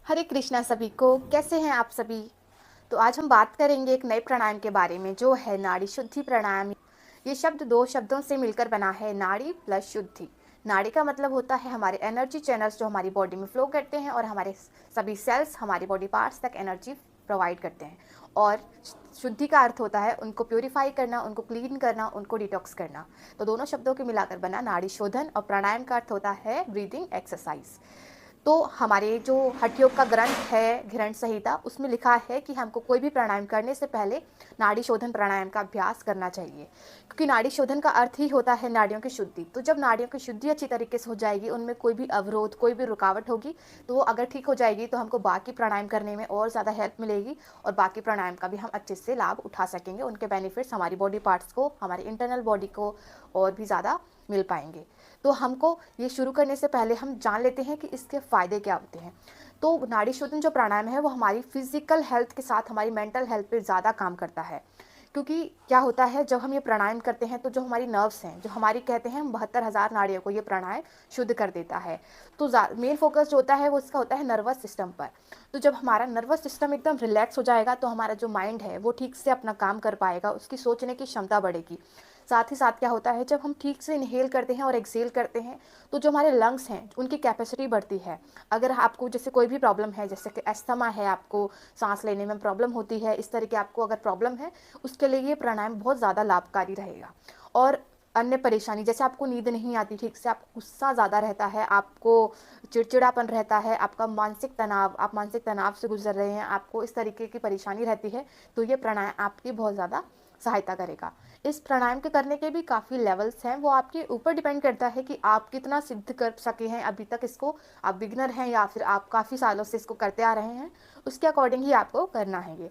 हरे कृष्णा सभी को। कैसे हैं आप सभी? तो आज हम बात करेंगे एक नए प्राणायाम के बारे में, जो है नाड़ी शुद्धि प्राणायाम। ये शब्द दो शब्दों से मिलकर बना है, नाड़ी प्लस शुद्धि। नाड़ी का मतलब होता है हमारे एनर्जी चैनल्स जो हमारी बॉडी में फ्लो करते हैं और हमारे सभी सेल्स हमारी बॉडी पार्ट्स तक एनर्जी प्रोवाइड करते हैं। और शुद्धि का अर्थ होता है उनको प्योरीफाई करना, उनको क्लीन करना, उनको डिटॉक्स करना। तो दोनों शब्दों के मिलाकर बना नाड़ी शोधन। और प्राणायाम का अर्थ होता है ब्रीदिंग एक्सरसाइज। तो हमारे जो हठ योग का ग्रंथ है घृण संहिता, उसमें लिखा है कि हमको कोई भी प्राणायाम करने से पहले नाड़ी शोधन प्राणायाम का अभ्यास करना चाहिए, क्योंकि नाड़ी शोधन का अर्थ ही होता है नाड़ियों की शुद्धि। तो जब नाड़ियों की शुद्धि अच्छी तरीके से हो जाएगी, उनमें कोई भी अवरोध, कोई भी रुकावट होगी, तो वो अगर ठीक हो जाएगी तो हमको बाकी प्राणायाम करने में और ज़्यादा हेल्प मिलेगी और बाकी प्राणायाम का भी हम अच्छे से लाभ उठा सकेंगे। उनके बेनिफिट्स हमारी बॉडी पार्ट्स को, हमारी इंटरनल बॉडी को और भी ज़्यादा मिल पाएंगे। तो हमको ये शुरू करने से पहले हम जान लेते हैं कि इसके फ़ायदे क्या होते हैं। तो नाड़ी शोधन जो प्राणायाम है वो हमारी फिजिकल हेल्थ के साथ हमारी मेंटल हेल्थ पे ज़्यादा काम करता है। क्योंकि क्या होता है, जब हम ये प्राणायाम करते हैं तो जो हमारी नर्व्स हैं, जो हमारी कहते हैं हम 72,000 नाड़ियों को ये प्राणायाम शुद्ध कर देता है। तो मेन फोकस जो होता है वो इसका होता है नर्वस सिस्टम पर। तो जब हमारा नर्वस सिस्टम एकदम रिलैक्स हो जाएगा तो हमारा जो माइंड है वो ठीक से अपना काम कर पाएगा, उसकी सोचने की क्षमता बढ़ेगी। साथ ही साथ क्या होता है, जब हम ठीक से इनहेल करते हैं और एक्सेल करते हैं तो जो हमारे लंग्स हैं उनकी कैपेसिटी बढ़ती है। अगर आपको जैसे कोई भी प्रॉब्लम है, जैसे कि अस्थमा है, आपको सांस लेने में प्रॉब्लम होती है, इस तरह की आपको अगर प्रॉब्लम है, उसके लिए ये प्राणायाम बहुत ज़्यादा लाभकारी रहेगा। और अन्य परेशानी, जैसे आपको नींद नहीं आती ठीक से, आपको गुस्सा ज़्यादा रहता है, आपको चिड़चिड़ापन रहता है, आपका मानसिक तनाव, आप मानसिक तनाव से गुजर रहे हैं, आपको इस तरीके की परेशानी रहती है, तो ये प्राणायाम आपकी बहुत ज़्यादा सहायता करेगा। इस प्राणायाम के करने के भी काफ़ी लेवल्स हैं, वो आपके ऊपर डिपेंड करता है कि आप कितना सिद्ध कर सके हैं अभी तक इसको। आप बिगनर हैं या फिर आप काफ़ी सालों से इसको करते आ रहे हैं, उसके अकॉर्डिंग ही आपको करना है ये।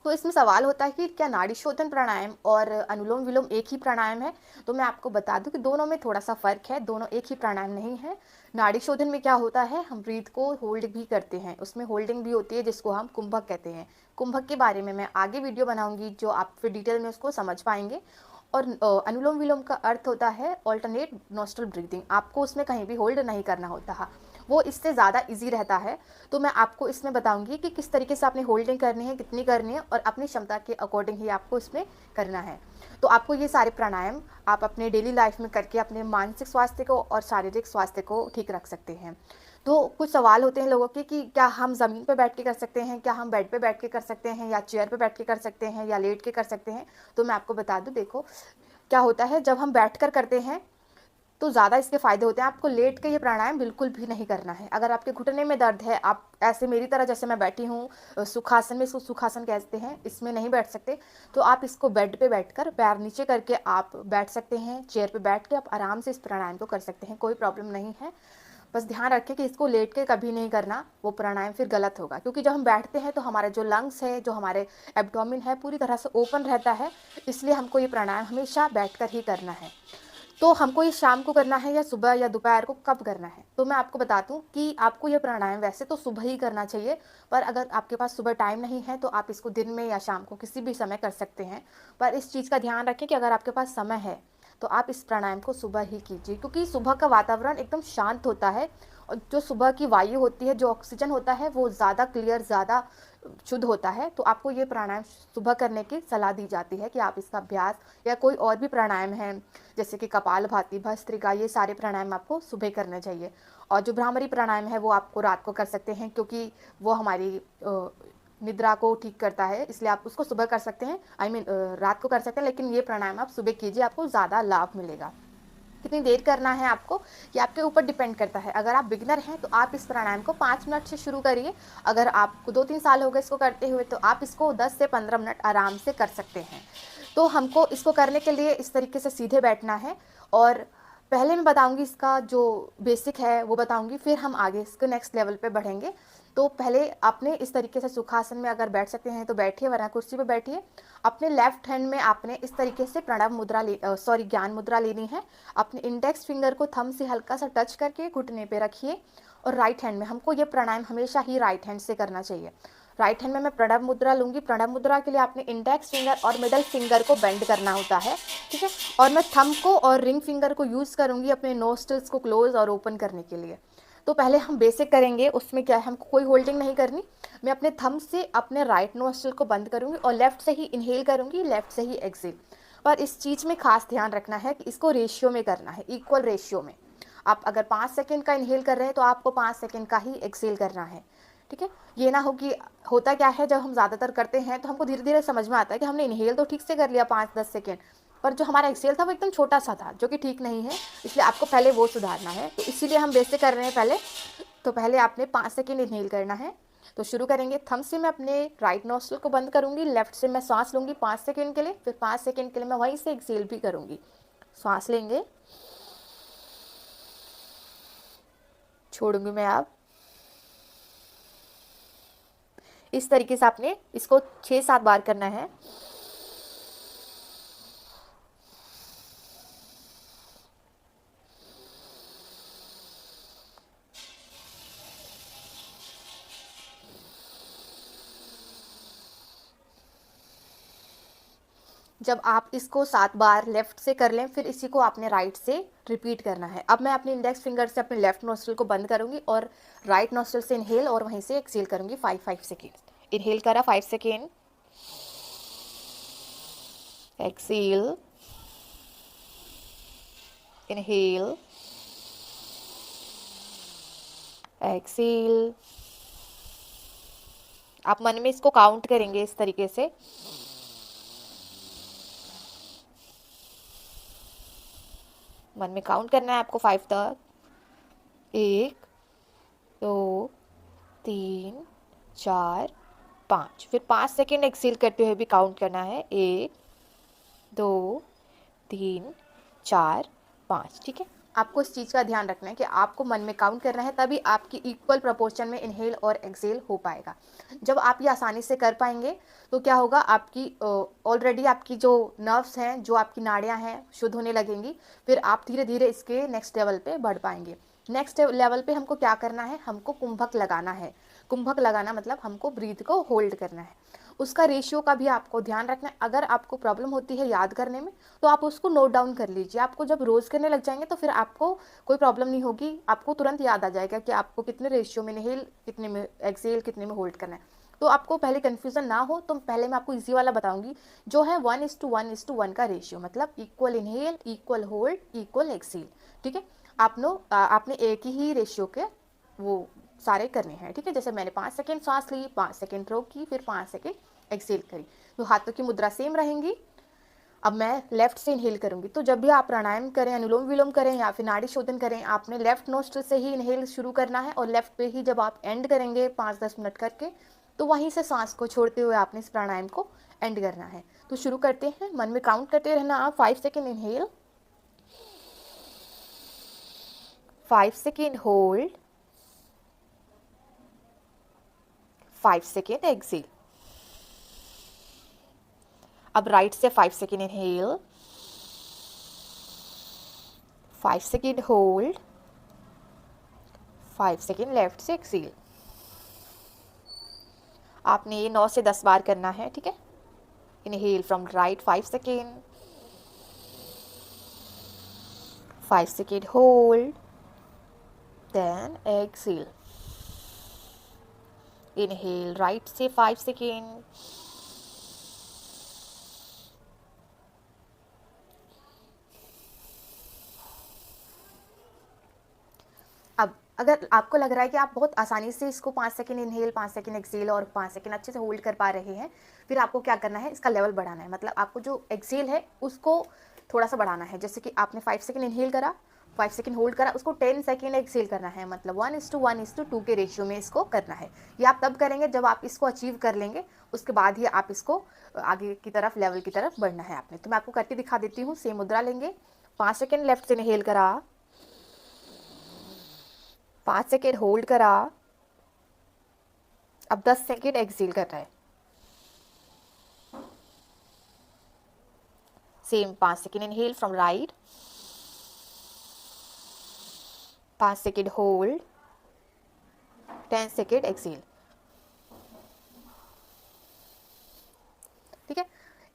तो इसमें सवाल होता है कि क्या नाड़ी शोधन प्राणायाम और अनुलोम विलोम एक ही प्राणायाम है? तो मैं आपको बता दूं कि दोनों में थोड़ा सा फर्क है, दोनों एक ही प्राणायाम नहीं है। नाड़ी शोधन में क्या होता है, हम ब्रीथ को होल्ड भी करते हैं, उसमें होल्डिंग भी होती है जिसको हम कुंभक कहते हैं। कुंभक के बारे में मैं आगे वीडियो बनाऊंगी जो आप फिर डिटेल में उसको समझ पाएंगे। और अनुलोम विलोम का अर्थ होता है ऑल्टरनेट नोस्ट्रल ब्रीदिंग। आपको उसमें कहीं भी होल्ड नहीं करना होता है, वो इससे ज़्यादा इजी रहता है। तो मैं आपको इसमें बताऊंगी कि किस तरीके से आपने होल्डिंग करनी है, कितनी करनी है, और अपनी क्षमता के अकॉर्डिंग ही आपको इसमें करना है। तो आपको ये सारे प्राणायाम आप अपने डेली लाइफ में करके अपने मानसिक स्वास्थ्य को और शारीरिक स्वास्थ्य को ठीक रख सकते हैं। तो कुछ सवाल होते हैं लोगों के कि क्या हम ज़मीन पे बैठ के कर सकते हैं, क्या हम बेड पे बैठ के कर सकते हैं, या चेयर पे बैठ के कर सकते हैं, या लेट के कर सकते हैं? तो मैं आपको बता दूं, देखो क्या होता है, जब हम बैठ कर करते हैं तो ज़्यादा इसके फ़ायदे होते हैं। आपको लेट के ये प्राणायाम बिल्कुल भी नहीं करना है। अगर आपके घुटने में दर्द है, आप ऐसे मेरी तरह जैसे मैं बैठी हूँ सुखासन में, इसको सुखासन कहते हैं, इसमें नहीं बैठ सकते, तो आप इसको बेड पे बैठकर पैर नीचे करके आप बैठ सकते हैं। चेयर पे बैठ के आप आराम से इस प्राणायाम को कर सकते हैं, कोई प्रॉब्लम नहीं है। बस ध्यान रखें कि इसको लेट के कभी नहीं करना, वो प्राणायाम फिर गलत होगा। क्योंकि जब हम बैठते हैं तो हमारे जो लंग्स है, जो हमारे एब्डोमेन है, पूरी तरह से ओपन रहता है, इसलिए हमको ये प्राणायाम हमेशा बैठकर ही करना है। तो हमको ये शाम को करना है या सुबह या दोपहर को, कब करना है? तो मैं आपको बता दूं कि आपको ये प्राणायाम वैसे तो सुबह ही करना चाहिए, पर अगर आपके पास सुबह टाइम नहीं है तो आप इसको दिन में या शाम को किसी भी समय कर सकते हैं। पर इस चीज़ का ध्यान रखें कि अगर आपके पास समय है तो आप इस प्राणायाम को सुबह ही कीजिए, क्योंकि सुबह का वातावरण एकदम शांत होता है और जो सुबह की वायु होती है, जो ऑक्सीजन होता है, वो ज़्यादा क्लियर, ज़्यादा शुद्ध होता है। तो आपको ये प्राणायाम सुबह करने की सलाह दी जाती है कि आप इसका अभ्यास, या कोई और भी प्राणायाम है जैसे कि कपालभाति, भस्त्रिका, ये सारे प्राणायाम आपको सुबह करने चाहिए। और जो भ्रामरी प्राणायाम है वो आपको रात को कर सकते हैं, क्योंकि वो हमारी निद्रा को ठीक करता है, इसलिए आप उसको सुबह कर सकते हैं, रात को कर सकते हैं, लेकिन ये प्राणायाम आप सुबह कीजिए, आपको ज़्यादा लाभ मिलेगा। कितनी देर करना है आपको, ये आपके ऊपर डिपेंड करता है। अगर आप बिगनर हैं तो आप इस प्राणायाम को 5 मिनट से शुरू करिए। अगर आपको 2-3 साल हो गए इसको करते हुए तो आप इसको 10 से 15 मिनट आराम से कर सकते हैं। तो हमको इसको करने के लिए इस तरीके से सीधे बैठना है। और पहले मैं बताऊंगी इसका जो बेसिक है वो बताऊंगी, फिर हम आगे इसके नेक्स्ट लेवल पे बढ़ेंगे। तो पहले आपने इस तरीके से सुखासन में अगर बैठ सकते हैं तो बैठिए, वरना कुर्सी पे बैठिए। अपने लेफ्ट हैंड में आपने इस तरीके से प्रणव मुद्रा ज्ञान मुद्रा लेनी है। अपने इंडेक्स फिंगर को थंब से हल्का सा टच करके घुटने पे रखिए। और राइट हैंड में हमको ये प्राणायाम हमेशा ही राइट हैंड से करना चाहिए। राइट हैंड में मैं प्रणव मुद्रा लूंगी। प्रणव मुद्रा के लिए आपने इंडेक्स फिंगर और मिडल फिंगर को बेंड करना होता है, ठीक है। और मैं थंब को और रिंग फिंगर को यूज़ करूंगी अपने नोस्ट्रल्स को क्लोज और ओपन करने के लिए। तो पहले हम बेसिक करेंगे, उसमें क्या है, हमको कोई होल्डिंग नहीं करनी। मैं अपने थंब से अपने राइट नोस्ट्रिल को बंद करूँगी और लेफ्ट से ही इनहेल करूँगी, लेफ्ट से ही एक्सेल। पर इस चीज़ में खास ध्यान रखना है कि इसको रेशियो में करना है, इक्वल रेशियो में। आप अगर 5 सेकेंड का इनहेल कर रहे हैं तो आपको 5 सेकेंड का ही एक्सेल करना है, ठीक है। ये ना हो कि होता क्या है, जब हम ज़्यादातर करते हैं तो हमको धीरे धीरे समझ में आता है कि हमने इनहेल तो ठीक से कर लिया 5-10 सेकेंड, पर जो हमारा एक्सेल था वो एकदम छोटा सा था, जो कि ठीक नहीं है। इसलिए आपको पहले वो सुधारना है। तो इसीलिए हम बेसिक कर रहे हैं पहले। तो पहले आपने 5 सेकेंड इनहेल करना है। तो शुरू करेंगे, थंब से मैं अपने राइट नोस्ट्रिल को बंद करूंगी, लेफ्ट से मैं सांस लूंगी 5 सेकेंड के लिए, फिर 5 सेकेंड के लिए मैं वहीं से एक्सेल भी करूंगी। सांस लेंगे, छोड़ूंगी मैं। आप इस तरीके से आपने इसको 6-7 बार करना है। जब आप इसको 7 बार लेफ्ट से कर लें, फिर इसी को आपने राइट से रिपीट करना है। अब मैं अपने इंडेक्स फिंगर से अपने लेफ्ट नोस्ट्रिल को बंद करूंगी और राइट नोस्ट्रिल से इनहेल और वहीं से एक्सेल करूंगी 5-5 सेकेंड। इनहेल करा 5 सेकेंड, एक्सेल, इनहेल, एक्सेल। आप मन में इसको काउंट करेंगे इस तरीके से। मन में काउंट करना है आपको 5 तक। 1 2 3 4 5। फिर 5 सेकेंड एक्सेल करते हुए भी काउंट करना है। 1 2 3 4 5, ठीक है। आपको इस चीज़ का ध्यान रखना है कि आपको मन में काउंट करना है, तभी आपकी इक्वल प्रोपोर्शन में इनहेल और एक्सेल हो पाएगा। जब आप ये आसानी से कर पाएंगे तो क्या होगा, आपकी ऑलरेडी आपकी जो नर्व्स हैं, जो आपकी नाड़ियाँ हैं, शुद्ध होने लगेंगी। फिर आप धीरे धीरे इसके नेक्स्ट लेवल पे बढ़ पाएंगे। नेक्स्ट लेवल पे हमको क्या करना है, हमको कुंभक लगाना है। कुंभक लगाना मतलब हमको ब्रीथ को होल्ड करना है। उसका रेशियो का भी आपको ध्यान रखना है। अगर आपको प्रॉब्लम होती है याद करने में तो आप उसको नोट डाउन कर लीजिए। आपको जब रोज़ करने लग जाएंगे तो फिर आपको कोई प्रॉब्लम नहीं होगी, आपको तुरंत याद आ जाएगा कि आपको कितने रेशियो में इनहेल, कितने में एक्सेल, कितने में होल्ड करना है। तो आपको पहले कन्फ्यूज़न ना हो तो पहले मैं आपको इजी वाला बताऊंगी, जो है 1:1:1 का रेशियो, मतलब equal inhale, equal hold, equal exhale, ठीक है। आपने एक ही रेशियो के वो सारे करने हैं, ठीक है। जैसे मैंने 5 सेकेंड सांस ली, 5 सेकेंड रोकी, फिर 5 सेकेंड एक्सेल करी, तो हाथों की मुद्रा सेम रहेंगी। अब मैं लेफ्ट से इनहेल करूंगी। तो जब भी आप प्राणायाम करें, अनुलोम विलोम करें या फिर नाड़ी शोधन करें, आपने लेफ्ट नोस्ट्रिल से ही इनहेल शुरू करना है और लेफ्ट पे ही जब आप एंड करेंगे 5-10 मिनट करके, तो वहीं से सांस को छोड़ते हुए आपने इस प्राणायाम को एंड करना है। तो शुरू करते हैं, मन में काउंट करते रहना आप। 5 second inhale, 5 second hold, 5 second exhale. अब राइट से 5 second inhale, 5 second hold, 5 second left से एक्सेल। आपने ये 9 से 10 बार करना है, ठीक है। Inhale from right 5 second, 5 second hold, then exhale. Inhale right से 5 सेकेंड, अब अगर आपको लग रहा है कि आप बहुत आसानी से इसको 5 सेकेंड इनहेल, 5 सेकेंड एक्सेल और 5 सेकेंड अच्छे से होल्ड कर पा रहे हैं, फिर आपको क्या करना है, इसका लेवल बढ़ाना है। मतलब आपको जो एक्सेल है उसको थोड़ा सा बढ़ाना है। जैसे कि आपने 5 सेकेंड इनहेल करा, 5 सेकेंड होल्ड करा, उसको 10 सेकेंड एक्सेल करना है। मतलब 1:1:2 के रेशियो में इसको करना है। ये आप तब करेंगे जब आप इसको अचीव कर लेंगे, उसके बाद ही आप इसको आगे की तरफ, लेवल की तरफ बढ़ना है आपने। तो मैं आपको करके दिखा देती हूँ। सेम मुद्रा लेंगे, 5 सेकेंड लेफ्ट से इनहेल करा, 5 सेकेंड होल्ड करा, अब 10 सेकेंड एक्सेल कर रहा है। Same 5 second inhale from right, 5 second hold, 10 second exhale, ठीक है।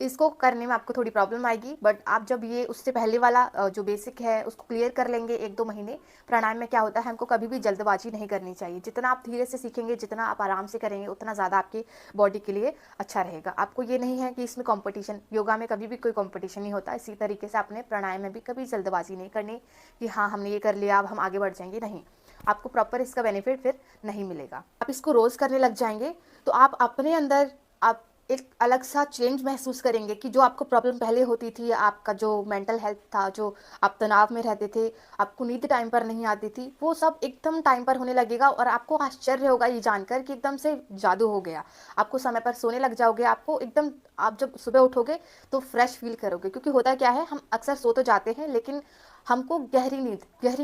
इसको करने में आपको थोड़ी प्रॉब्लम आएगी, बट आप जब ये उससे पहले वाला जो बेसिक है उसको क्लियर कर लेंगे 1-2 महीने। प्राणायाम में क्या होता है, हमको कभी भी जल्दबाजी नहीं करनी चाहिए। जितना आप धीरे से सीखेंगे, जितना आप आराम से करेंगे, उतना ज़्यादा आपकी बॉडी के लिए अच्छा रहेगा। आपको ये नहीं है कि इसमें कॉम्पिटिशन, योगा में कभी भी कोई कॉम्पिटिशन नहीं होता। इसी तरीके से आपने प्राणायाम में भी कभी जल्दबाजी नहीं करनी कि हाँ हमने ये कर लिया अब हम आगे बढ़ जाएंगे, नहीं। आपको प्रॉपर इसका बेनिफिट फिर नहीं मिलेगा। आप इसको रोज़ करने लग जाएंगे तो आप अपने अंदर आप एक अलग सा चेंज महसूस करेंगे कि जो आपको प्रॉब्लम पहले होती थी, आपका जो मेंटल हेल्थ था, जो आप तनाव में रहते थे, आपको नींद टाइम पर नहीं आती थी, वो सब एकदम टाइम पर होने लगेगा। और आपको आश्चर्य होगा ये जानकर कि एकदम से जादू हो गया। आपको समय पर सोने लग जाओगे, आपको एकदम, आप जब सुबह उठोगे तो फ्रेश फील करोगे। क्योंकि होता क्या है, हम अक्सर सो तो जाते हैं लेकिन हमको गहरी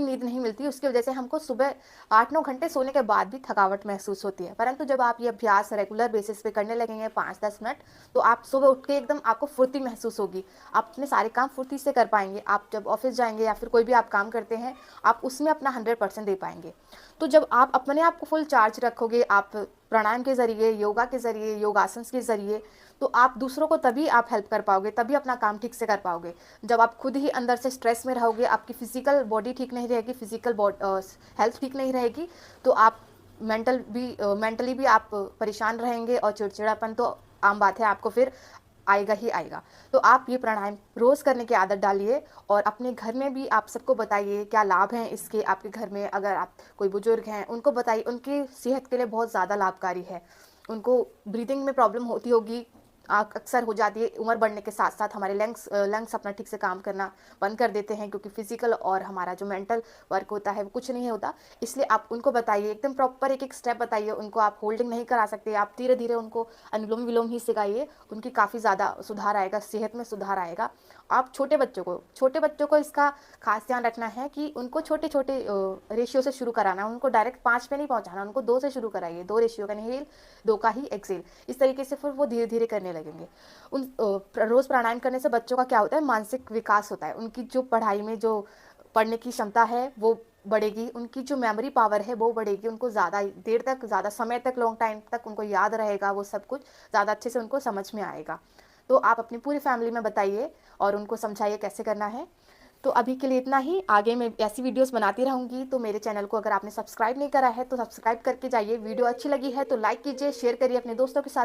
नींद नहीं मिलती। उसकी वजह से हमको सुबह 8-9 घंटे सोने के बाद भी थकावट महसूस होती है। परंतु जब आप ये अभ्यास रेगुलर बेसिस पे करने लगेंगे 5-10 मिनट, तो आप सुबह उठ के एकदम आपको फुर्ती महसूस होगी। आप अपने सारे काम फुर्ती से कर पाएंगे। आप जब ऑफिस जाएंगे या फिर कोई भी आप काम करते हैं, आप उसमें अपना 100% दे पाएंगे। तो जब आप अपने आप को फुल चार्ज रखोगे, आप प्राणायाम के ज़रिए, योगा के ज़रिए, योगासन के ज़रिए, तो आप दूसरों को तभी आप हेल्प कर पाओगे, तभी अपना काम ठीक से कर पाओगे। जब आप खुद ही अंदर से स्ट्रेस में रहोगे, आपकी फिजिकल बॉडी ठीक नहीं रहेगी, फिजिकल हेल्थ ठीक नहीं रहेगी, तो आप मेंटली भी आप परेशान रहेंगे। और चिड़चिड़ापन तो आम बात है, आपको फिर आएगा ही आएगा। तो आप ये प्राणायाम रोज़ करने की आदत डालिए और अपने घर में भी आप सबको बताइए क्या लाभ हैं इसके। आपके घर में अगर आप कोई बुजुर्ग हैं, उनको बताइए, उनकी सेहत के लिए बहुत ज़्यादा लाभकारी है। उनको ब्रीदिंग में प्रॉब्लम होती होगी, अक्सर हो जाती है। उम्र बढ़ने के साथ साथ हमारे लंग्स अपना ठीक से काम करना बंद कर देते हैं, क्योंकि फिजिकल और हमारा जो मेंटल वर्क होता है वो कुछ नहीं होता। इसलिए आप उनको बताइए, एकदम प्रॉपर एक एक स्टेप बताइए उनको। आप होल्डिंग नहीं करा सकते, आप धीरे धीरे उनको अनुलोम विलोम ही सिखाइए। उनकी काफ़ी ज़्यादा सुधार आएगा, सेहत में सुधार आएगा। आप छोटे बच्चों को इसका खास ध्यान रखना है कि उनको छोटे छोटे रेशियो से शुरू कराना। उनको डायरेक्ट 5 पे नहीं पहुंचाना, उनको 2 से शुरू कराइए। 2 रेशियो का इनहेल, 2 का ही एक्सेल। इस तरीके से फिर वो धीरे धीरे करने लगेंगे। रोज़ प्राणायाम करने से बच्चों का क्या होता है, मानसिक विकास होता है। उनकी जो पढ़ाई में जो पढ़ने की क्षमता है वो बढ़ेगी, उनकी जो मेमोरी पावर है वो बढ़ेगी। उनको ज़्यादा देर तक, ज़्यादा समय तक, लॉन्ग टाइम तक उनको याद रहेगा, वो सब कुछ ज़्यादा अच्छे से उनको समझ में आएगा। तो आप अपनी पूरी फैमिली में बताइए और उनको समझाइए कैसे करना है। तो अभी के लिए इतना ही। आगे मैं ऐसी वीडियोस बनाती रहूँगी। तो मेरे चैनल को अगर आपने सब्सक्राइब नहीं करा है तो सब्सक्राइब करके जाइए। वीडियो अच्छी लगी है तो लाइक कीजिए, शेयर करिए अपने दोस्तों के साथ।